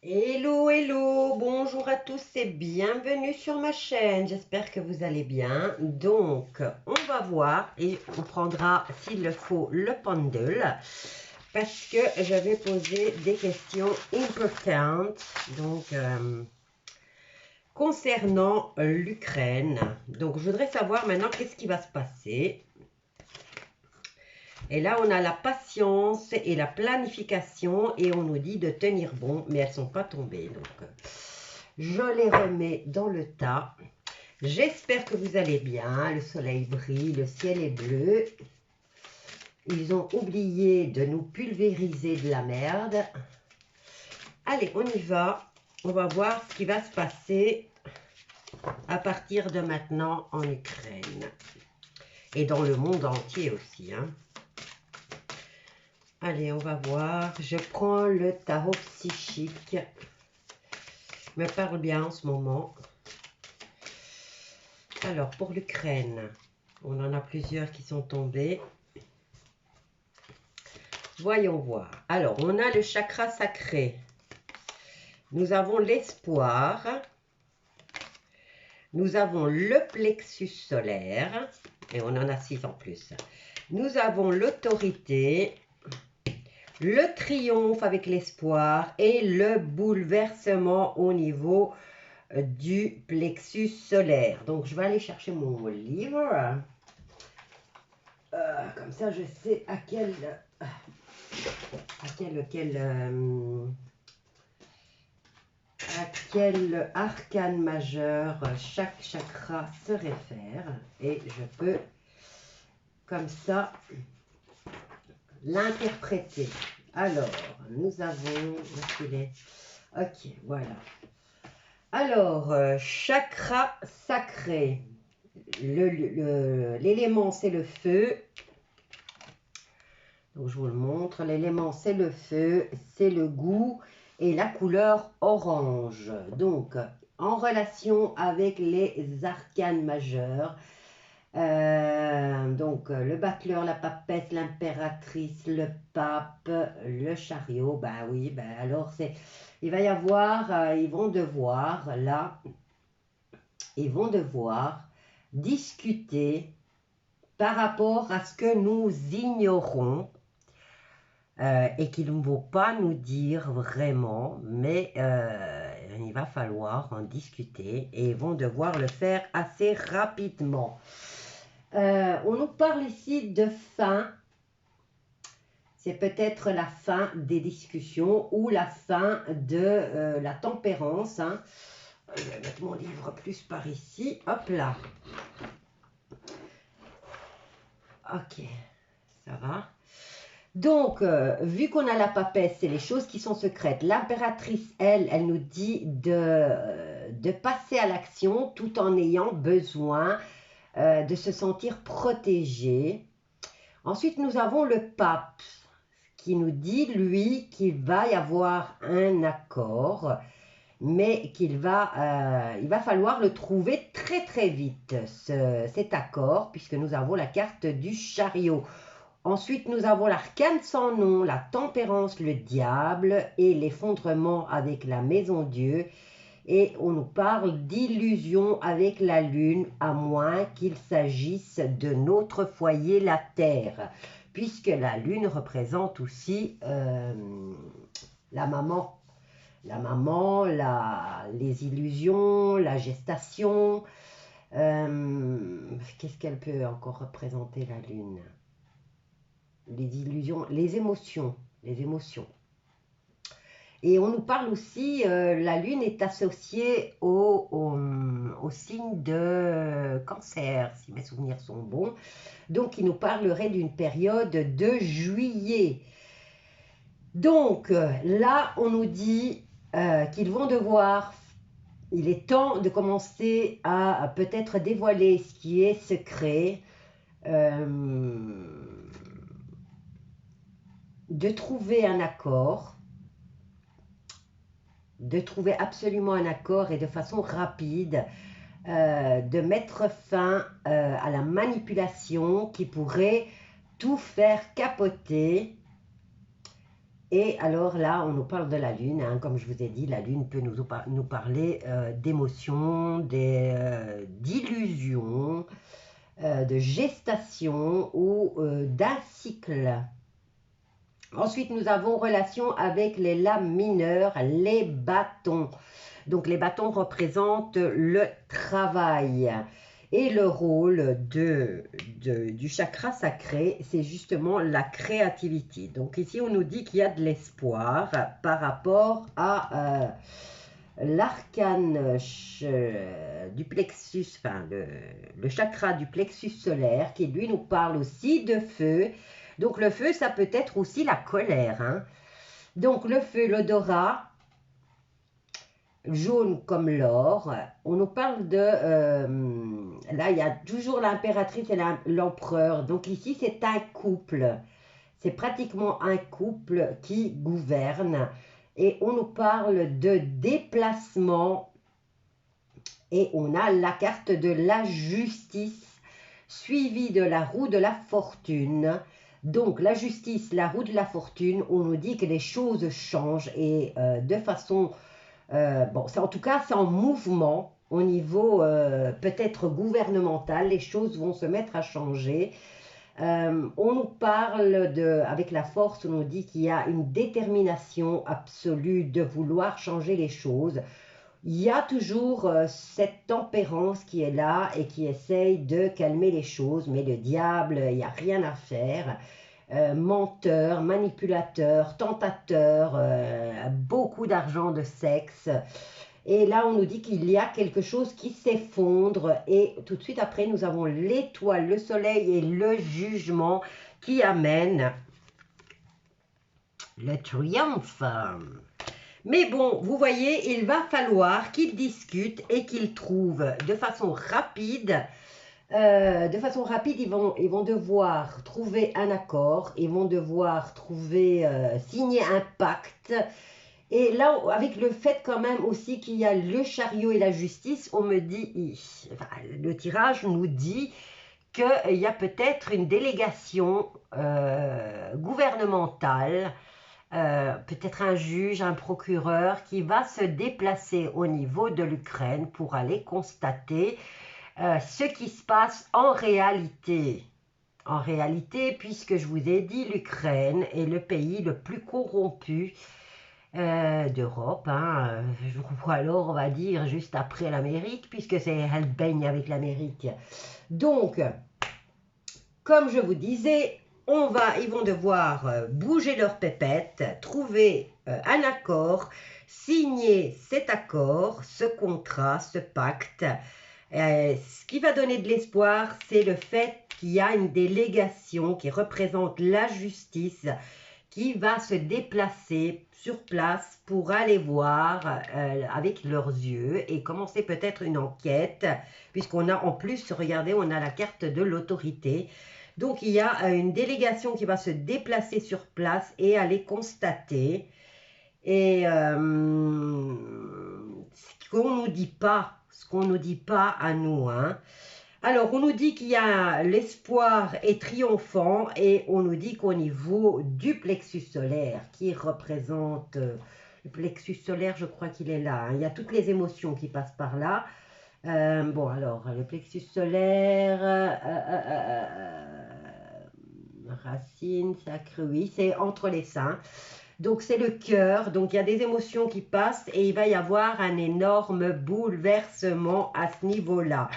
Hello, hello, bonjour à tous et bienvenue sur ma chaîne. J'espère que vous allez bien. Donc, on va voir et on prendra, s'il le faut, le pendule parce que je vais poser des questions importantes. Donc, concernant l'Ukraine. Donc, je voudrais savoir maintenant qu'est-ce qui va se passer. Et là, on a la patience et la planification et on nous dit de tenir bon, mais elles ne sont pas tombées. Donc, je les remets dans le tas. J'espère que vous allez bien. Le soleil brille, le ciel est bleu. Ils ont oublié de nous pulvériser de la merde. Allez, on y va. On va voir ce qui va se passer à partir de maintenant en Ukraine. Et dans le monde entier aussi, hein. Allez, on va voir. Je prends le tarot psychique. Me parle bien en ce moment. Alors, pour l'Ukraine, on en a plusieurs qui sont tombés. Voyons voir. Alors, on a le chakra sacré. Nous avons l'espoir. Nous avons le plexus solaire. Et on en a 6 en plus. Nous avons l'autorité. Le triomphe avec l'espoir. Et le bouleversement au niveau du plexus solaire. Donc, je vais aller chercher mon livre. Comme ça, je sais à quel arcane majeur chaque chakra se réfère. Et je peux, comme ça, l'interpréter. Alors, nous avons... Ok, voilà. Alors, chakra sacré. L'élément, c'est le feu. Donc, je vous le montre. L'élément, c'est le feu, c'est le goût et la couleur orange. Donc, en relation avec les arcanes majeurs. Le battleur, la papesse, l'impératrice, le pape, le chariot. Ben oui, ben alors c'est... Il va y avoir, ils vont devoir discuter par rapport à ce que nous ignorons et qu'il ne faut pas nous dire vraiment, mais il va falloir en discuter et ils vont devoir le faire assez rapidement. On nous parle ici de fin. C'est peut-être la fin des discussions ou la fin de la tempérance. Hein. Je vais mettre mon livre plus par ici. Hop là. Ok, ça va. Donc, vu qu'on a la papesse, c'est les choses qui sont secrètes. L'impératrice, elle nous dit de passer à l'action tout en ayant besoin de se sentir protégée. Ensuite, nous avons le pape qui nous dit, lui, qu'il va y avoir un accord, mais il va falloir le trouver très très vite, cet accord, puisque nous avons la carte du chariot. Ensuite, nous avons l'arcane sans nom, la tempérance, le diable et l'effondrement avec la maison Dieu. Et on nous parle d'illusion avec la lune, à moins qu'il s'agisse de notre foyer, la terre, puisque la lune représente aussi la maman. La maman, les illusions, la gestation. Qu'est-ce qu'elle peut encore représenter, la lune? Les illusions, les émotions. Et on nous parle aussi, la lune est associée au signe de cancer, si mes souvenirs sont bons. Donc, il nous parlerait d'une période de juillet. Donc, là, on nous dit qu'ils vont devoir, il est temps de commencer à peut-être dévoiler ce qui est secret, de trouver un accord, de trouver absolument un accord et de façon rapide, de mettre fin à la manipulation qui pourrait tout faire capoter Et alors là, on nous parle de la Lune, hein. Comme je vous ai dit, la Lune peut nous parler d'émotions, d'illusions, de gestation ou d'un cycle. Ensuite, nous avons relation avec les lames mineures, les bâtons. Donc, les bâtons représentent le travail. Et le rôle du chakra sacré, c'est justement la créativité. Donc, ici, on nous dit qu'il y a de l'espoir par rapport à l'arcane du plexus, enfin, le chakra du plexus solaire, qui lui nous parle aussi de feu. Donc, le feu, ça peut être aussi la colère, hein. Donc, le feu, l'odorat, jaune comme l'or. On nous parle de... là, il y a toujours l'impératrice et l'empereur. Donc ici, c'est un couple. C'est pratiquement un couple qui gouverne. Et on nous parle de déplacement. Et on a la carte de la justice, suivie de la roue de la fortune. Donc, la justice, la roue de la fortune, on nous dit que les choses changent et de façon... bon, en tout cas, c'est en mouvement au niveau peut-être gouvernemental. Les choses vont se mettre à changer. On nous parle avec la force, on nous dit qu'il y a une détermination absolue de vouloir changer les choses. Il y a toujours cette tempérance qui est là et qui essaye de calmer les choses, mais le diable, il n'y a rien à faire. Menteur, manipulateur, tentateur, beaucoup d'argent, de sexe. Et là, on nous dit qu'il y a quelque chose qui s'effondre. Et tout de suite après, nous avons l'étoile, le soleil et le jugement qui amènent le triomphe. Mais bon, vous voyez, il va falloir qu'ils discutent et qu'ils trouvent de façon rapide. Ils vont devoir trouver un accord, ils vont devoir signer un pacte. Et là, avec le fait quand même aussi qu'il y a le chariot et la justice, on me dit, enfin, le tirage nous dit qu'il y a peut-être une délégation gouvernementale, peut-être un juge, un procureur qui va se déplacer au niveau de l'Ukraine pour aller constater ce qui se passe en réalité. En réalité, puisque je vous ai dit, l'Ukraine est le pays le plus corrompu d'Europe, hein, ou alors on va dire juste après l'Amérique, puisque elle baigne avec l'Amérique. Donc, comme je vous disais, ils vont devoir bouger leurs pépettes, trouver un accord, signer cet accord, ce contrat, ce pacte. Ce qui va donner de l'espoir, c'est le fait qu'il y a une délégation qui représente la justice qui va se déplacer sur place pour aller voir avec leurs yeux et commencer peut-être une enquête, puisqu'on a en plus, regardez, on a la carte de l'autorité. Donc, il y a une délégation qui va se déplacer sur place et aller constater. Et ce qu'on nous dit pas à nous, hein. Alors, on nous dit qu'il y a l'espoir est triomphant et on nous dit qu'au niveau du plexus solaire qui représente le plexus solaire, je crois qu'il est là, hein. Il y a toutes les émotions qui passent par là. Bon, alors, le plexus solaire, racine, sacre, oui, c'est entre les seins. Donc, c'est le cœur. Donc, il y a des émotions qui passent et il va y avoir un énorme bouleversement à ce niveau-là.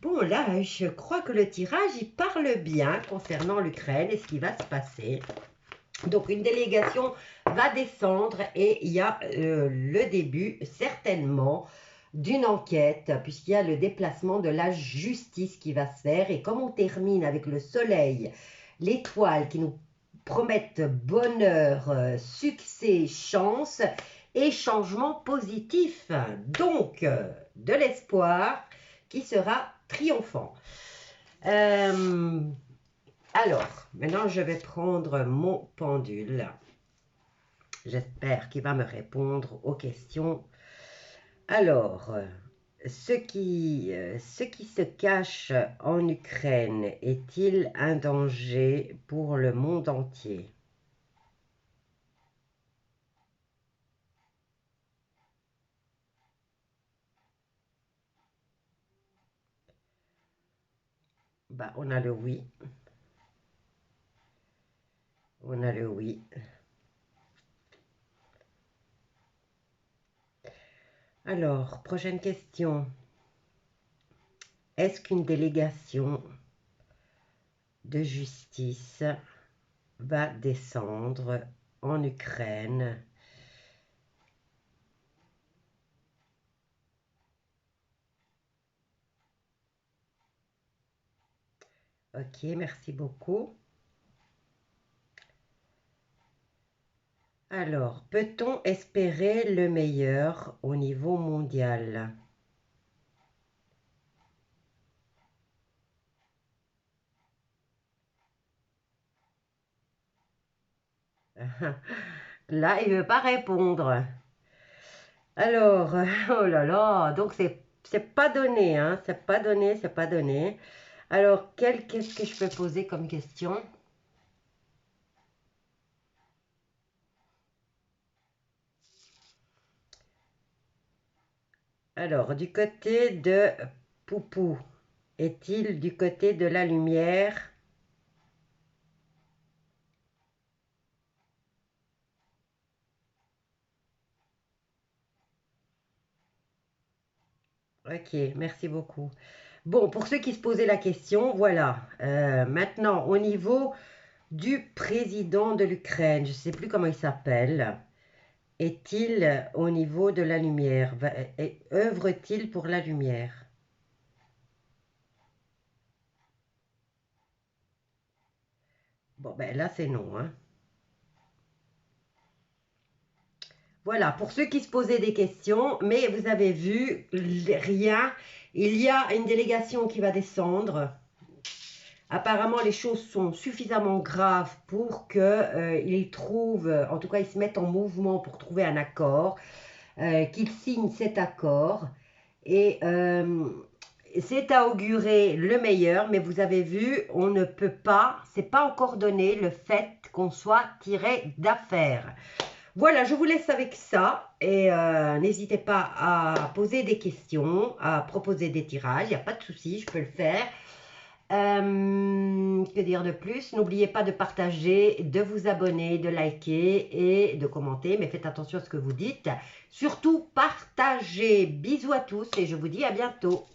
Bon, là, je crois que le tirage, il parle bien concernant l'Ukraine et ce qui va se passer. Donc, une délégation va descendre et il y a le début, certainement, d'une enquête, puisqu'il y a le déplacement de la justice qui va se faire. Et comme on termine avec le soleil, l'étoile qui nous promettent bonheur, succès, chance et changement positif. Donc, de l'espoir qui sera triomphant. Alors, maintenant, je vais prendre mon pendule. J'espère qu'il va me répondre aux questions. Alors, ce qui se cache en Ukraine est-il un danger pour le monde entier? Bah, on a le oui. On a le oui. Alors, prochaine question. Est-ce qu'une délégation de justice va descendre en Ukraine? Ok, merci beaucoup. Alors, peut-on espérer le meilleur au niveau mondial? Là, il ne veut pas répondre. Alors, oh là là, donc c'est pas donné, hein, c'est pas donné, c'est pas donné. Alors, qu'est-ce que je peux poser comme question? Alors, du côté de Poupou, est-il du côté de la lumière? Ok, merci beaucoup. Bon, pour ceux qui se posaient la question, voilà. Maintenant, au niveau du président de l'Ukraine, je ne sais plus comment il s'appelle, est-il au niveau de la lumière? Œuvre-t-il pour la lumière? Bon, ben là, c'est non, hein. Voilà, pour ceux qui se posaient des questions, mais vous avez vu, rien. Il y a une délégation qui va descendre. Apparemment, les choses sont suffisamment graves pour qu'ils trouvent, en tout cas, ils se mettent en mouvement pour trouver un accord, qu'ils signent cet accord. Et c'est à augurer le meilleur, mais vous avez vu, on ne peut pas, c'est pas encore donné le fait qu'on soit tiré d'affaire. Voilà, je vous laisse avec ça et n'hésitez pas à poser des questions, à proposer des tirages, il n'y a pas de souci, je peux le faire. Que dire de plus? N'oubliez pas de partager, de vous abonner, de liker et de commenter, mais faites attention à ce que vous dites. Surtout, partagez. Bisous à tous et je vous dis à bientôt.